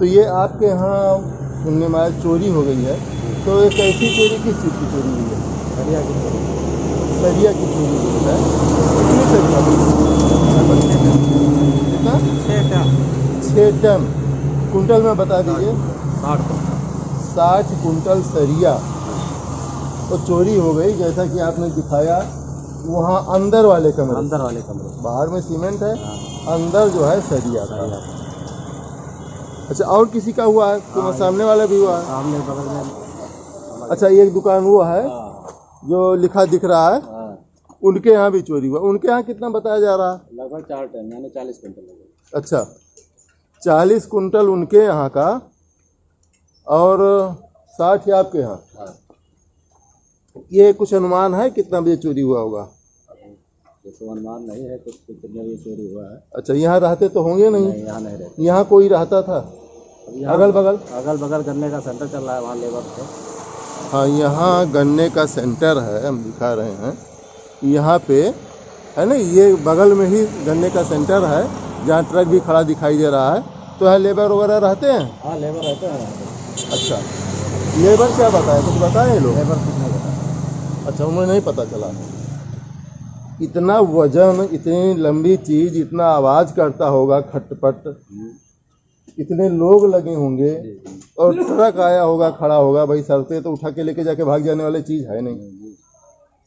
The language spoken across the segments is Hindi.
तो ये आपके यहाँ सुनने में आया चोरी हो गई है, तो एक ऐसी चोरी किस चीज़ की चोरी हुई है? सरिया की चोरी। सरिया की चोरी हुई है। कितनी सरिया हुई? कितना? 6 टन। कुंटल में बता दीजिए। 60 कुंटल सरिया तो चोरी हो गई। जैसा कि आपने दिखाया वहाँ अंदर वाले कमरे, बाहर में सीमेंट है, अंदर जो है सरिया था। अच्छा, और किसी का हुआ है? तो सामने वाला भी हुआ है? सामने बगल में। अच्छा, एक दुकान वो है जो लिखा दिख रहा है, उनके यहाँ भी चोरी हुआ। उनके यहाँ कितना बताया जा रहा है? लगभग 4 टन यानी 40 कुंटल। अच्छा, 40 कुंटल उनके यहाँ का और 60 ही आपके यहाँ। ये कुछ अनुमान है कितना बजे चोरी हुआ होगा? तो अनुमान नहीं है कुछ कितने बजे चोरी हुआ है। अच्छा, यहाँ रहते तो होंगे नहीं? यहाँ नहीं रहते। यहाँ कोई रहता था? अगल बगल गन्ने का सेंटर चल रहा है, वहाँ लेबर थे। हाँ, यहाँ गन्ने का सेंटर है, हम दिखा रहे हैं यहाँ पे, है ना? ये बगल में ही गन्ने का सेंटर है जहाँ ट्रक भी खड़ा दिखाई दे रहा है। तो यहाँ लेबर वगैरह रहते हैं? हाँ, लेबर रहते हैं। अच्छा, लेबर क्या बताए? कुछ बताए लोग? लेबर कुछ नहीं बताया। अच्छा, उन्हें नहीं पता चला। इतना वजन, इतनी लंबी चीज, इतना आवाज करता होगा खटपट, इतने लोग लगे होंगे और ट्रक आया होगा, खड़ा होगा। भाई सड़ते तो उठा के लेके जाके भाग जाने वाली चीज है नहीं,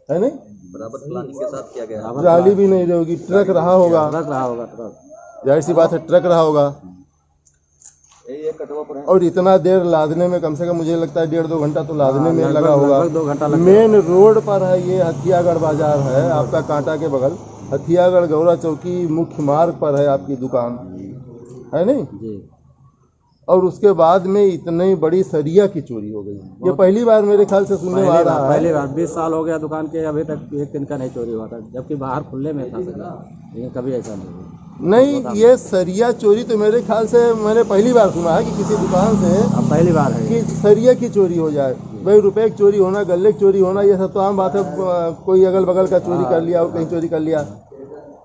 है नहीं? बराबर प्लानिंग के साथ किया गया। ट्राली भी नहीं रहेगी, ट्रक रहा होगा। जाहिर सी बात है, ट्रक रहा होगा। और इतना देर लादने में कम से कम मुझे लगता है 1.5-2 घंटा तो लादने में लगा होगा। 2 घंटा मेन रोड पर है ये, हथियागढ़ बाजार है आपका, कांटा के बगल हथियागढ़ गौरा चौकी मुख्य मार्ग पर है आपकी दुकान, है नहीं? जी। और उसके बाद में इतनी बड़ी सरिया की चोरी हो गई। ये पहली बार मेरे ख्याल से सुनने में आ रहा है। पहली बार 20 साल हो गया दुकान के, अभी तक एक दिन का नहीं चोरी हुआ था, जबकि बाहर खुले में था सरिया, लेकिन कभी ऐसा नहीं हुआ। नहीं, ये सरिया चोरी तो मेरे ख्याल से मैंने पहली बार सुना है कि किसी दुकान से अब पहली बार है कि सरिया की चोरी हो जाए। भाई रुपए की चोरी होना, गल्ले की चोरी होना, ये सब तो आम बात है। कोई अगल बगल का चोरी कर लिया और कहीं चोरी कर लिया,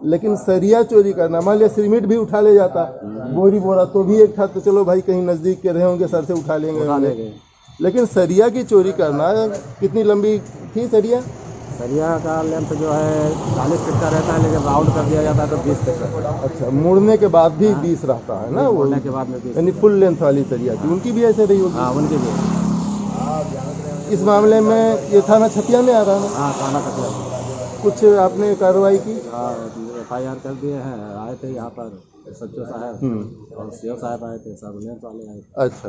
लेकिन सरिया चोरी करना, मान लिया सीमेंट भी उठा ले जाता, बोरी बोरा तो भी एक था, तो चलो भाई कहीं नजदीक के रहे होंगे, सर से उठा लेंगे। लेकिन सरिया की चोरी करना, कितनी लंबी थी सरिया? सरिया का लेंथ जो है 40 फीट का रहता है, लेकिन राउंड कर दिया जाता है तो 20 फीट का। अच्छा, मुड़ने के बाद भी 20 रहता है ना? मुड़ने के बाद में 20, यानी फुल लेंथ वाली सरिया थी। उनकी भी ऐसे रही होगी? हाँ, उनकी भी। इस मामले में ये थाना छतिया में आ रहा है? हाँ, थाना छतिया। कुछ आपने कार्रवाई की? हाँ, FIR कर दिए हैं। आए थे यहाँ पर SHO साहब और CO साहब आए थे, सर्विलेंस वाले आए थे। अच्छा,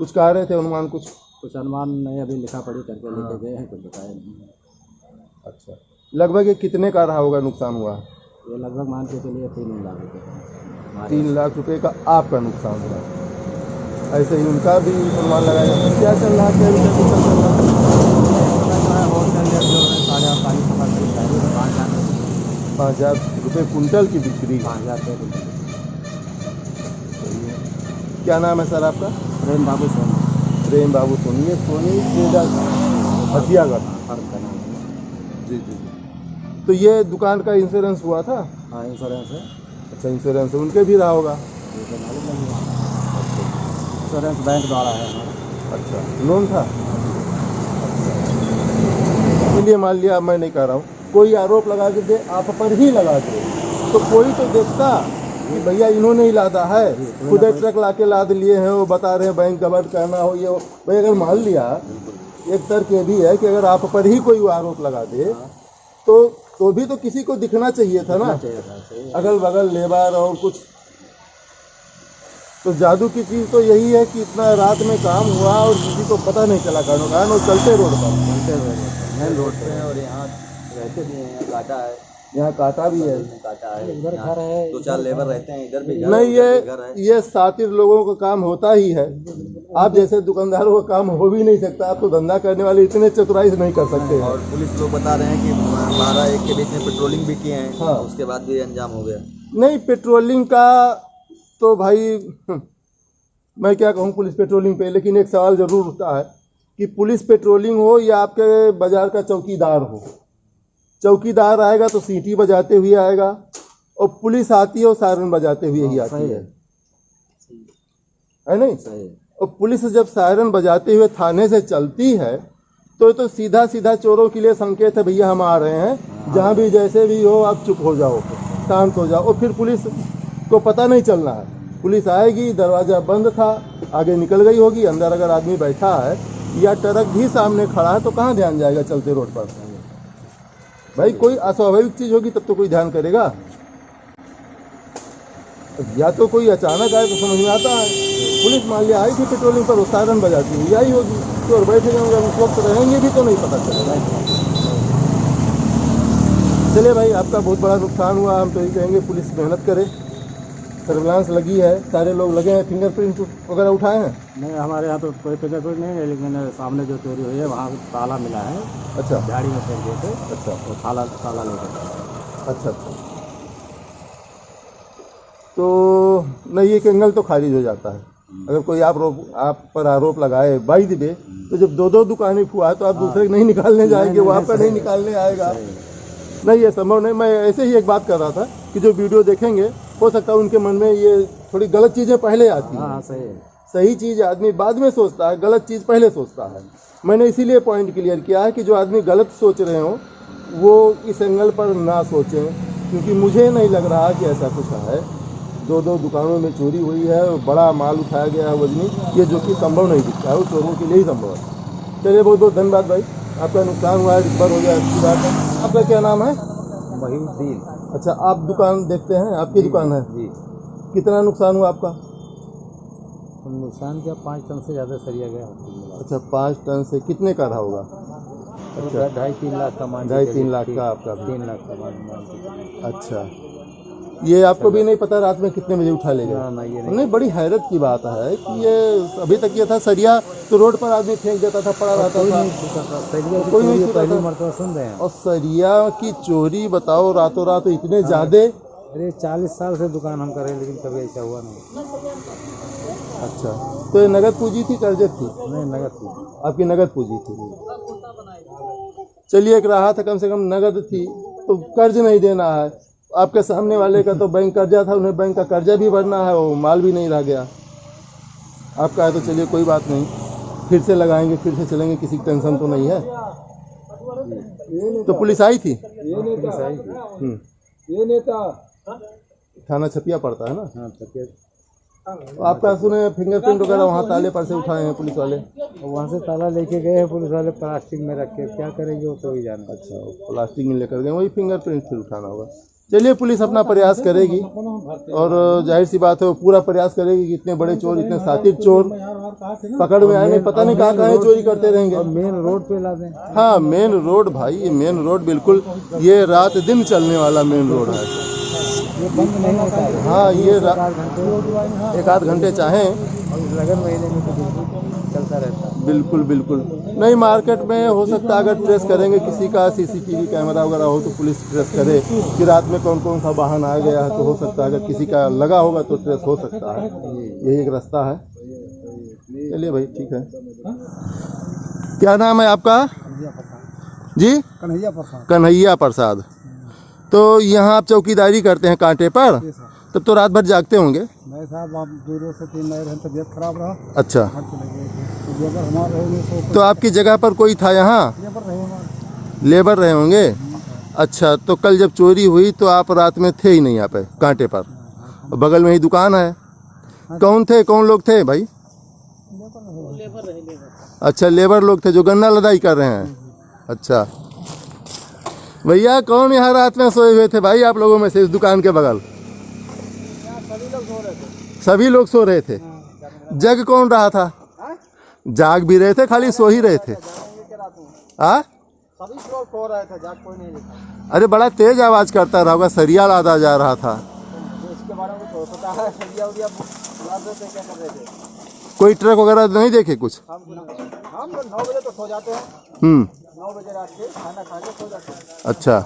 कुछ कह रहे थे अनुमान? कुछ अनुमान नहीं, अभी लिखा पढ़ी करके लेके गए हैं, कुछ बताया नहीं। अच्छा, लगभग ये कितने का रहा होगा नुकसान हुआ? ये लगभग मान के चलिए 3 लाख रुपये। 3 लाख रुपए का आपका नुकसान हुआ। ऐसे ही उनका भी अनुमान लगाया जाता है। क्या चल रहा है? क्या रुपये कुछ चल रहा है? होलसेल रेट जो है 5,000 रुपये कुंटल की बिक्री। 5,000 रुपये। क्या नाम है सर आपका? प्रेम बाबू सोनी। प्रेम बाबू सोनी। ये सोनी ट्रेडर्स हथियागढ़ फर्म का नाम है। जी जी। तो ये दुकान का इंश्योरेंस हुआ था? हाँ, इंश्योरेंस है। अच्छा, इंश्योरेंस है, उनके भी रहा होगा? ये तो मालूम नहीं है। इंश्योरेंस बैंक द्वारा है हमारा। अच्छा, लोन था? इसलिए मान लिया, मैं नहीं कह रहा हूँ, कोई आरोप लगा के दे, आप पर ही लगा दे, तो कोई तो देखता कि भैया इन्होंने ही लादा है, खुद ट्रक ला के लाद लिए हैं, वो बता रहे हैं बैंक गबट करना हो ये हो। भाई अगर मान लिया, एक तर्क ये भी है कि अगर आप पर ही कोई आरोप लगा दे तो भी तो किसी को दिखना चाहिए था ना, अगल बगल लेबर और कुछ। तो जादू की चीज़ तो यही है कि इतना रात में काम हुआ और किसी को पता नहीं चला कारण, और चलते रोड पर, मेन रोड पे। और यहाँ रहते भी हैं, काटा है, यहाँ काटा भी है, काटा है, इधर घर है, 2-4 लेबर रहते हैं, इधर भी घर नहीं। ये सातिर लोगों का काम होता ही है। आप जैसे दुकानदारों का काम हो भी नहीं सकता। आप तो धंधा करने वाले इतने चतुराई से नहीं कर सकते। और पुलिस लोग बता रहे हैं कि 12-1 के बीच में पेट्रोलिंग भी किए हैं। हाँ, उसके बाद भी अंजाम हो गया। नहीं, पेट्रोलिंग का तो भाई मैं क्या कहूँ पुलिस पेट्रोलिंग पे, लेकिन एक सवाल जरूर उठता है कि पुलिस पेट्रोलिंग हो या आपके बाजार का चौकीदार हो। चौकीदार आएगा तो सीटी बजाते हुए आएगा, और पुलिस आती है और सायरन बजाते हुए ही आती है। है नहीं? सही है। और पुलिस जब सायरन बजाते हुए थाने से चलती है तो सीधा सीधा चोरों के लिए संकेत है, भैया हम आ रहे हैं, जहाँ भी जैसे भी हो आप चुप हो जाओ, शांत हो जाओ। और फिर पुलिस को पता नहीं चलना है, पुलिस आएगी, दरवाज़ा बंद था, आगे निकल गई होगी, अंदर अगर आदमी बैठा है या ट्रक भी सामने खड़ा है तो कहाँ ध्यान जाएगा चलते रोड पर? भाई कोई अस्वाभाविक चीज़ होगी तब तो कोई ध्यान करेगा। या तो कोई अचानक आए तो समझ में आता है। पुलिस मान लिया आई थी पेट्रोलिंग पर, सायरन बजाती हुई आई होगी, चोर बैठे होंगे, उस वक्त रहेंगे भी तो नहीं पता चलेगा। चलिए भाई, आपका बहुत बड़ा नुकसान हुआ। हम तो यही कहेंगे पुलिस मेहनत करे, सर्विलांस लगी है, सारे लोग लगे हैं। फिंगरप्रिंट वगैरह उठाए हैं? नहीं, हमारे यहाँ तो कोई फिंगरप्रिंट नहीं है, लेकिन सामने जो चोरी हुई है वहाँ ताला मिला है। अच्छा, गाड़ी में फेंक दिए थे, अच्छा, वो ताला लेकर। अच्छा, अच्छा। तो नहीं, एक एंगल तो खारिज हो जाता है। अगर कोई आप पर आरोप लगाए बाई दी बे, तो जब दो दो दुकानें हुआ है तो आप दूसरे नहीं निकालने जाएंगे, वो आपका नहीं निकालने आएगा। नहीं, ये संभव नहीं। मैं ऐसे ही एक बात कर रहा था कि जो वीडियो देखेंगे हो सकता है उनके मन में ये थोड़ी गलत चीज़ें पहले आती हैं। हाँ, सही है। सही चीज़ आदमी बाद में सोचता है, गलत चीज़ पहले सोचता है। मैंने इसीलिए पॉइंट क्लियर किया है कि जो आदमी गलत सोच रहे हो वो इस एंगल पर ना सोचें, क्योंकि मुझे नहीं लग रहा कि ऐसा कुछ है। दो दो दुकानों में चोरी हुई है और बड़ा माल उठाया गया है वजनी, ये जो कि संभव नहीं दिखता है, वो चोरों के लिए ही संभव है। चलिए, बहुत बहुत धन्यवाद भाई, आपका नुकसान हुआ है, रिकवर हो गया, अच्छी बात है। आपका क्या नाम है? वहीउद्दीन। अच्छा, आप दुकान देखते हैं, आपकी दुकान है जी। कितना नुकसान हुआ आपका? नुकसान क्या, 5 टन से ज़्यादा सरिया गया। अच्छा, 5 टन से कितने का रहा होगा? अच्छा, 2.5-3 लाख का मान। 2.5-3 लाख का आपका भी? 3 लाख का मान। अच्छा, ये आपको भी नहीं पता रात में कितने बजे उठा ले गए? ये नहीं, बड़ी हैरत की बात है कि ये अभी तक ये था सरिया तो रोड पर आदमी फेंक देता था, पड़ा रहता था, कोई नहीं छूता था। मरतबा सुन रहे हैं। और सरिया की चोरी बताओ, रातों रात इतने ज्यादा। अरे 40 साल से दुकान हम कर रहे हैं, लेकिन कभी ऐसा हुआ नहीं। अच्छा, तो ये नगद पूंजी थी, कर्ज थी? नहीं, नगद पूंजी। आपकी नगद पूंजी थी? चलिए, एक राहत है, कम से कम नगद थी तो कर्ज नहीं देना है। आपके सामने वाले का तो बैंक कर्जा था, उन्हें बैंक का कर्जा भी भरना है, वो माल भी नहीं रह गया। आपका है तो चलिए कोई बात नहीं, फिर से लगाएंगे, फिर से चलेंगे, किसी की टेंशन तो नहीं है। तो पुलिस आई थी? ये नेता थाना छपिया पड़ता है ना? हाँ, आपका सुने फिंगरप्रिंट वगैरह वहाँ ताले पर से उठाए हैं पुलिस वाले? वहाँ से ताला लेके गए हैं पुलिस वाले, प्लास्टिक में रख के, क्या करेंगे वो तो ही जाना। अच्छा, प्लास्टिक में लेकर गए, वही फिंगरप्रिंट फिर उठाना होगा। चलिए, पुलिस अपना प्रयास करेगी और जाहिर सी बात है वो पूरा प्रयास करेगी कि इतने बड़े चोर, इतने सातिर चोर पकड़ में आए। नहीं, पता नहीं कहाँ चोरी करते रहेंगे। मेन रोड पे ला दें। हाँ, मेन रोड भाई, ये मेन रोड बिल्कुल, ये रात दिन चलने वाला मेन रोड है। ये बंद नहीं होता है। हाँ, ये 1-8 घंटे चाहें, लगन महीने में तो चलता रहता है। बिल्कुल बिल्कुल। नहीं, मार्केट में हो सकता है अगर ट्रेस करेंगे, किसी का सीसीटीवी कैमरा वगैरह हो तो पुलिस ट्रेस करे कि रात में कौन कौन सा वाहन आ गया है, तो हो सकता है अगर किसी का लगा होगा तो ट्रेस हो सकता है। यही एक रास्ता है। चलिए भाई, ठीक है। क्या नाम है आपका जी? कन्हैया प्रसाद। कन्हैया प्रसाद। तो यहाँ आप चौकीदारी करते हैं कांटे पर? तब तो रात भर जागते होंगे? नहीं साहब, आप 2 से 3 नए तबीयत खराब रहा। अच्छा, हमारे तो आपकी जगह पर कोई था यहाँ? लेबर रहे होंगे। अच्छा, तो कल जब चोरी हुई तो आप रात में थे ही नहीं यहाँ पे कांटे पर? बगल में ही दुकान है। कौन थे, कौन लोग थे भाई? अच्छा, लेबर लोग थे जो गन्ना लदाई कर रहे हैं। अच्छा भैया, कौन यहाँ रात में सोए हुए थे भाई आप लोगों में से इस दुकान के बगल? सभी लोग सो रहे थे। जग कौन रहा था? जाग भी रहे थे, खाली सो ही रहे थे? हाँ, सभी लोग सो रहे थे, जाग कोई नहीं देखा। अरे बड़ा तेज आवाज करता रहा होगा, सरिया लादा जा रहा था। इसके बारे में तो पता है, सरिया उरिया लाद रहे थे, क्या कर रहे थे? कोई ट्रक वगैरह नहीं देखे कुछ? हम 9 बजे तो सो जाते हैं। 9 बजे रात के खाना खा के सो जाते हैं। अच्छा,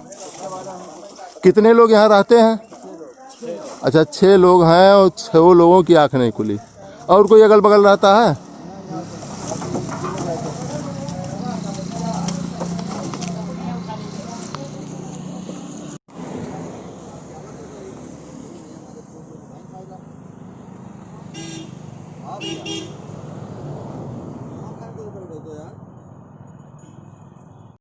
कितने लोग यहाँ रहते हैं? अच्छा, 6 लोग हैं और 6 लोगों की आंख नहीं खुली। और कोई अगल बगल रहता है? भैया